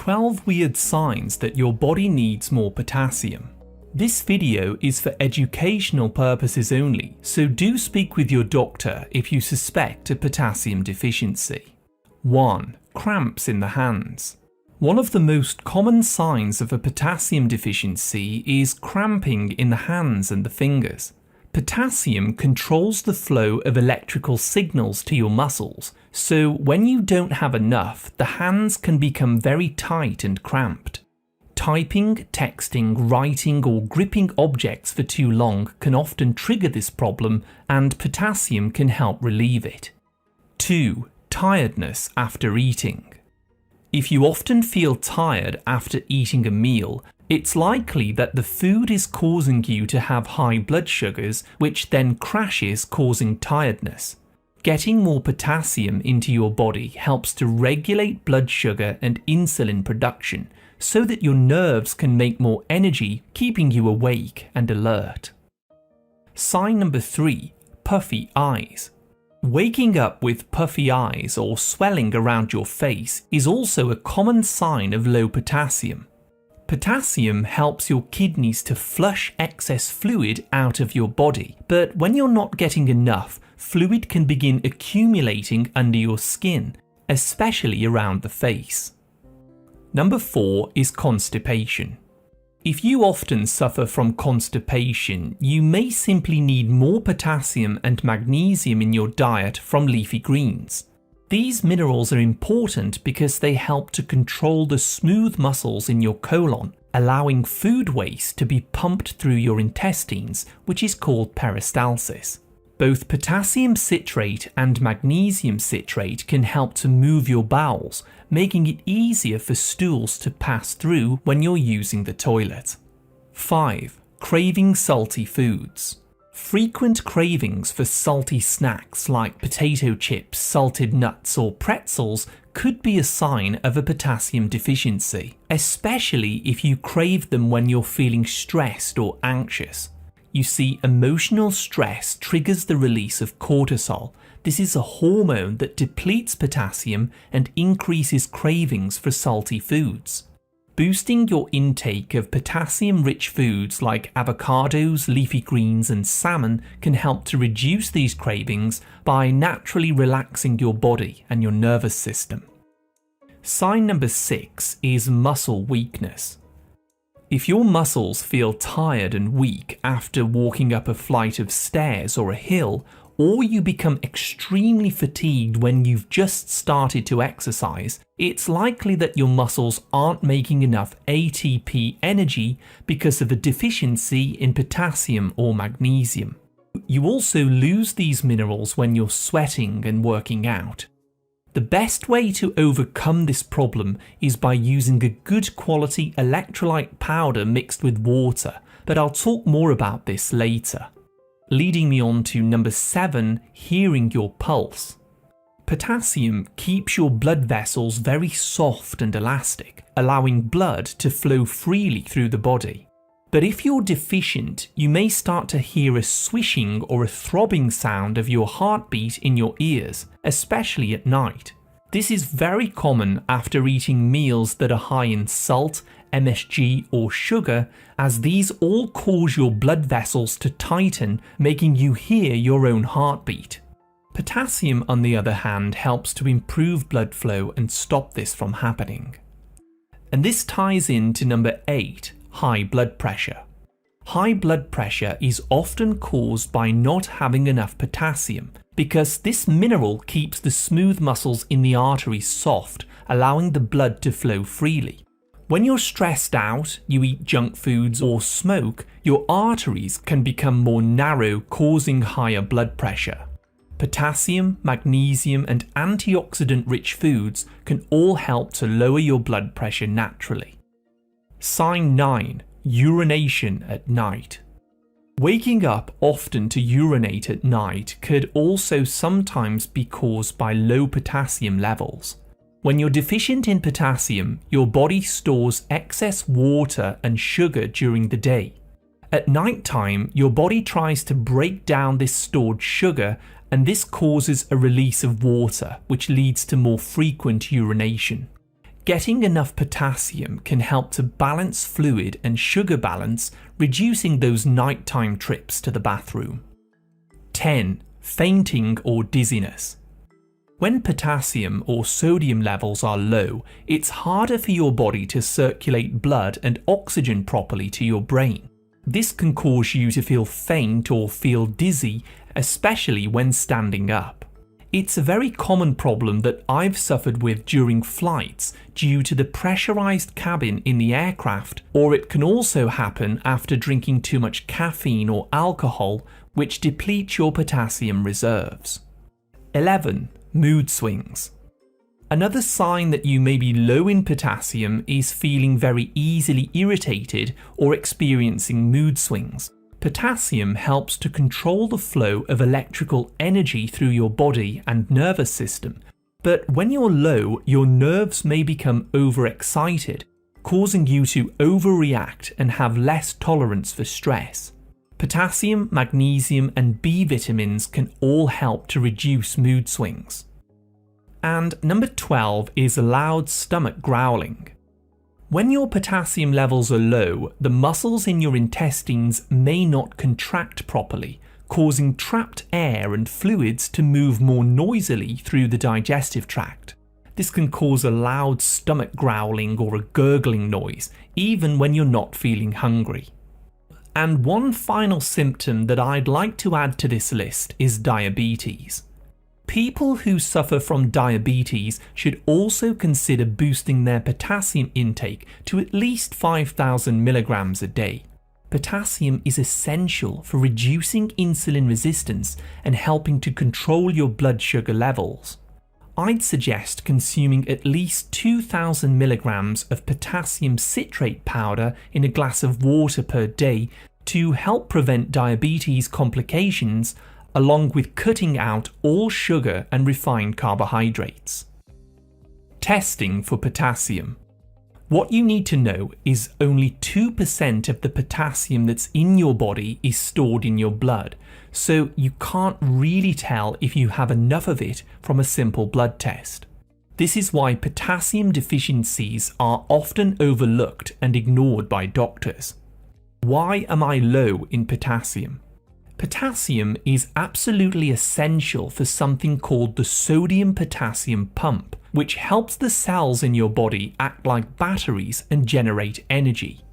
12 weird signs that your body needs more potassium. This video is for educational purposes only, so do speak with your doctor if you suspect a potassium deficiency. 1. Cramps in the hands. One of the most common signs of a potassium deficiency is cramping in the hands and the fingers. Potassium controls the flow of electrical signals to your muscles, so when you don't have enough, the hands can become very tight and cramped. Typing, texting, writing or gripping objects for too long can often trigger this problem, and potassium can help relieve it. 2. Tiredness after eating. If you often feel tired after eating a meal, it's likely that the food is causing you to have high blood sugars, which then crashes, causing tiredness. Getting more potassium into your body helps to regulate blood sugar and insulin production, so that your nerves can make more energy, keeping you awake and alert. Sign number 3. Puffy eyes. Waking up with puffy eyes or swelling around your face is also a common sign of low potassium. Potassium helps your kidneys to flush excess fluid out of your body, but when you're not getting enough, fluid can begin accumulating under your skin, especially around the face. Number 4 is constipation. If you often suffer from constipation, you may simply need more potassium and magnesium in your diet from leafy greens. These minerals are important because they help to control the smooth muscles in your colon, allowing food waste to be pumped through your intestines, which is called peristalsis. Both potassium citrate and magnesium citrate can help to move your bowels, making it easier for stools to pass through when you're using the toilet. 5. Craving salty foods. Frequent cravings for salty snacks like potato chips, salted nuts or pretzels could be a sign of a potassium deficiency, especially if you crave them when you're feeling stressed or anxious. You see, emotional stress triggers the release of cortisol. This is a hormone that depletes potassium and increases cravings for salty foods. Boosting your intake of potassium-rich foods like avocados, leafy greens and salmon can help to reduce these cravings by naturally relaxing your body and your nervous system. Sign number 6 is muscle weakness. If your muscles feel tired and weak after walking up a flight of stairs or a hill, or you become extremely fatigued when you've just started to exercise, it's likely that your muscles aren't making enough ATP energy because of a deficiency in potassium or magnesium. You also lose these minerals when you're sweating and working out. The best way to overcome this problem is by using a good quality electrolyte powder mixed with water, but I'll talk more about this later. Leading me on to number 7, hearing your pulse. Potassium keeps your blood vessels very soft and elastic, allowing blood to flow freely through the body. But if you're deficient, you may start to hear a swishing or a throbbing sound of your heartbeat in your ears, especially at night. This is very common after eating meals that are high in salt, MSG or sugar, as these all cause your blood vessels to tighten, making you hear your own heartbeat. Potassium, on the other hand, helps to improve blood flow and stop this from happening. And this ties into number 8, high blood pressure. High blood pressure is often caused by not having enough potassium, because this mineral keeps the smooth muscles in the arteries soft, allowing the blood to flow freely. When you're stressed out, you eat junk foods or smoke, your arteries can become more narrow, causing higher blood pressure. Potassium, magnesium and antioxidant-rich foods can all help to lower your blood pressure naturally. Sign 9. Urination at night. Waking up often to urinate at night could also sometimes be caused by low potassium levels. When you're deficient in potassium, your body stores excess water and sugar during the day. At night time, your body tries to break down this stored sugar, and this causes a release of water, which leads to more frequent urination. Getting enough potassium can help to balance fluid and sugar balance, reducing those nighttime trips to the bathroom. 10. Fainting or dizziness. When potassium or sodium levels are low, it's harder for your body to circulate blood and oxygen properly to your brain. This can cause you to feel faint or feel dizzy, especially when standing up. It's a very common problem that I've suffered with during flights due to the pressurized cabin in the aircraft, or it can also happen after drinking too much caffeine or alcohol, which depletes your potassium reserves. 11. Mood swings. Another sign that you may be low in potassium is feeling very easily irritated or experiencing mood swings. Potassium helps to control the flow of electrical energy through your body and nervous system, but when you're low, your nerves may become overexcited, causing you to overreact and have less tolerance for stress. Potassium, magnesium, and B vitamins can all help to reduce mood swings. And number 12 is loud stomach growling. When your potassium levels are low, the muscles in your intestines may not contract properly, causing trapped air and fluids to move more noisily through the digestive tract. This can cause a loud stomach growling or a gurgling noise, even when you're not feeling hungry. And one final symptom that I'd like to add to this list is diabetes. People who suffer from diabetes should also consider boosting their potassium intake to at least 5,000 milligrams a day. Potassium is essential for reducing insulin resistance and helping to control your blood sugar levels. I'd suggest consuming at least 2,000 milligrams of potassium citrate powder in a glass of water per day to help prevent diabetes complications, along with cutting out all sugar and refined carbohydrates. Testing for potassium. What you need to know is only 2% of the potassium that's in your body is stored in your blood, so you can't really tell if you have enough of it from a simple blood test. This is why potassium deficiencies are often overlooked and ignored by doctors. Why am I low in potassium? Potassium is absolutely essential for something called the sodium-potassium pump, which helps the cells in your body act like batteries and generate energy.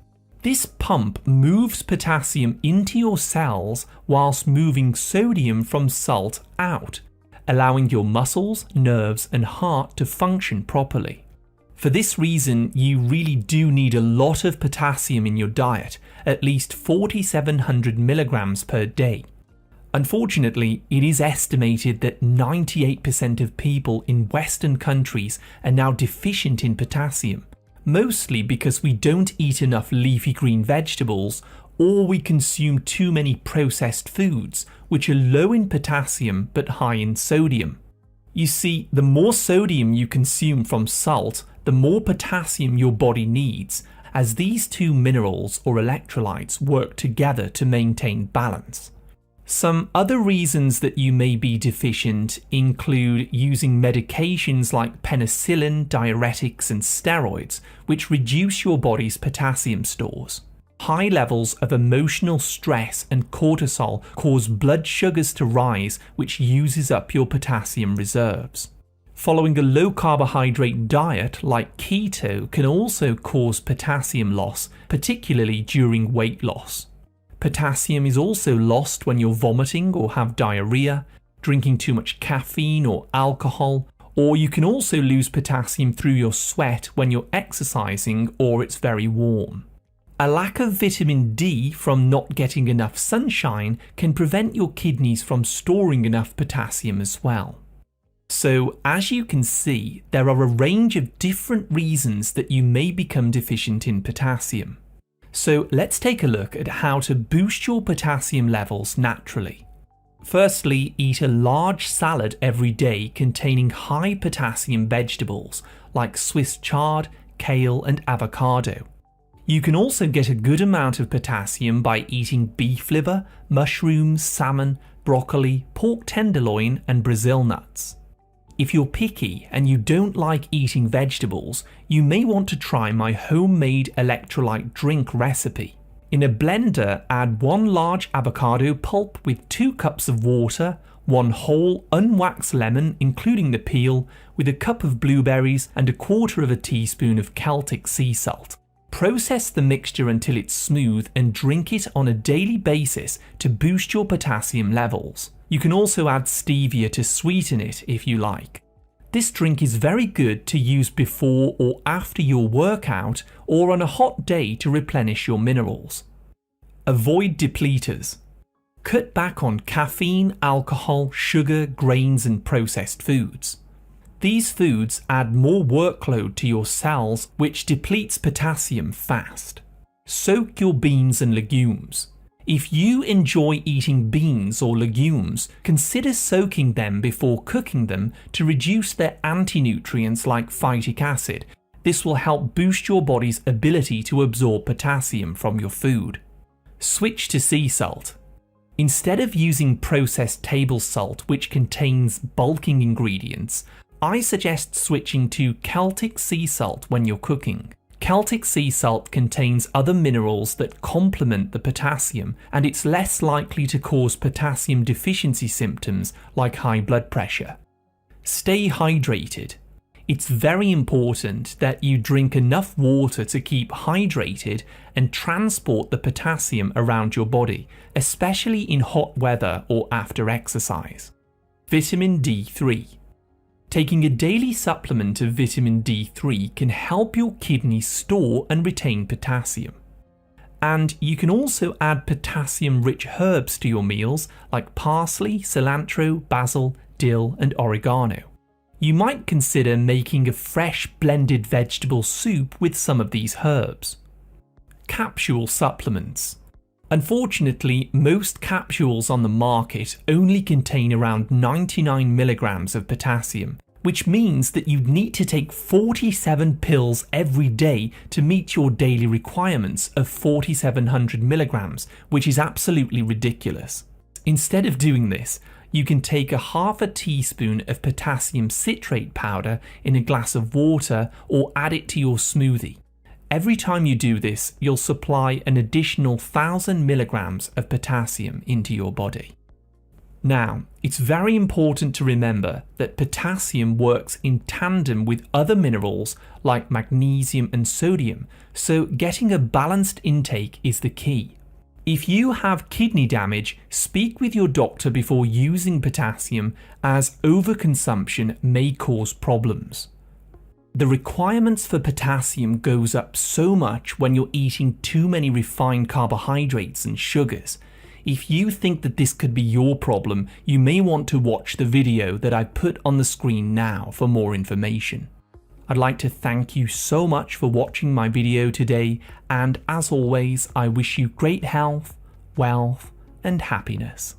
This pump moves potassium into your cells whilst moving sodium from salt out, allowing your muscles, nerves, and heart to function properly. For this reason, you really do need a lot of potassium in your diet, at least 4,700 milligrams per day. Unfortunately, it is estimated that 98% of people in Western countries are now deficient in potassium, mostly because we don't eat enough leafy green vegetables or we consume too many processed foods, which are low in potassium but high in sodium. You see, the more sodium you consume from salt, the more potassium your body needs, as these two minerals or electrolytes work together to maintain balance. Some other reasons that you may be deficient include using medications like penicillin, diuretics, and steroids, which reduce your body's potassium stores. High levels of emotional stress and cortisol cause blood sugars to rise, which uses up your potassium reserves. Following a low carbohydrate diet like keto can also cause potassium loss, particularly during weight loss. Potassium is also lost when you're vomiting or have diarrhea, drinking too much caffeine or alcohol, or you can also lose potassium through your sweat when you're exercising or it's very warm. A lack of vitamin D from not getting enough sunshine can prevent your kidneys from storing enough potassium as well. So, as you can see, there are a range of different reasons that you may become deficient in potassium. So let's take a look at how to boost your potassium levels naturally. Firstly, eat a large salad every day containing high potassium vegetables like Swiss chard, kale, and avocado. You can also get a good amount of potassium by eating beef liver, mushrooms, salmon, broccoli, pork tenderloin, and Brazil nuts. If you're picky and you don't like eating vegetables, you may want to try my homemade electrolyte drink recipe. In a blender, add 1 large avocado pulp with 2 cups of water, 1 whole unwaxed lemon including the peel, with a cup of blueberries and 1/4 teaspoon of Celtic sea salt. Process the mixture until it's smooth and drink it on a daily basis to boost your potassium levels. You can also add stevia to sweeten it if you like. This drink is very good to use before or after your workout or on a hot day to replenish your minerals. Avoid depleters. Cut back on caffeine, alcohol, sugar, grains and processed foods. These foods add more workload to your cells, which depletes potassium fast. Soak your beans and legumes. If you enjoy eating beans or legumes, consider soaking them before cooking them to reduce their anti-nutrients like phytic acid. This will help boost your body's ability to absorb potassium from your food. Switch to sea salt. Instead of using processed table salt, which contains bulking ingredients, I suggest switching to Celtic sea salt when you're cooking. Celtic sea salt contains other minerals that complement the potassium, and it's less likely to cause potassium deficiency symptoms like high blood pressure. Stay hydrated. It's very important that you drink enough water to keep hydrated and transport the potassium around your body, especially in hot weather or after exercise. Vitamin D3. Taking a daily supplement of vitamin D3 can help your kidneys store and retain potassium. And you can also add potassium-rich herbs to your meals like parsley, cilantro, basil, dill and oregano. You might consider making a fresh blended vegetable soup with some of these herbs. Capsule supplements. Unfortunately, most capsules on the market only contain around 99 milligrams of potassium, which means that you'd need to take 47 pills every day to meet your daily requirements of 4,700 milligrams, which is absolutely ridiculous. Instead of doing this, you can take 1/2 teaspoon of potassium citrate powder in a glass of water or add it to your smoothie. Every time you do this, you'll supply an additional 1,000 milligrams of potassium into your body. Now, it's very important to remember that potassium works in tandem with other minerals like magnesium and sodium, so getting a balanced intake is the key. If you have kidney damage, speak with your doctor before using potassium, as overconsumption may cause problems. The requirements for potassium goes up so much when you're eating too many refined carbohydrates and sugars. If you think that this could be your problem, you may want to watch the video that I put on the screen now for more information. I'd like to thank you so much for watching my video today, and as always, I wish you great health, wealth, and happiness.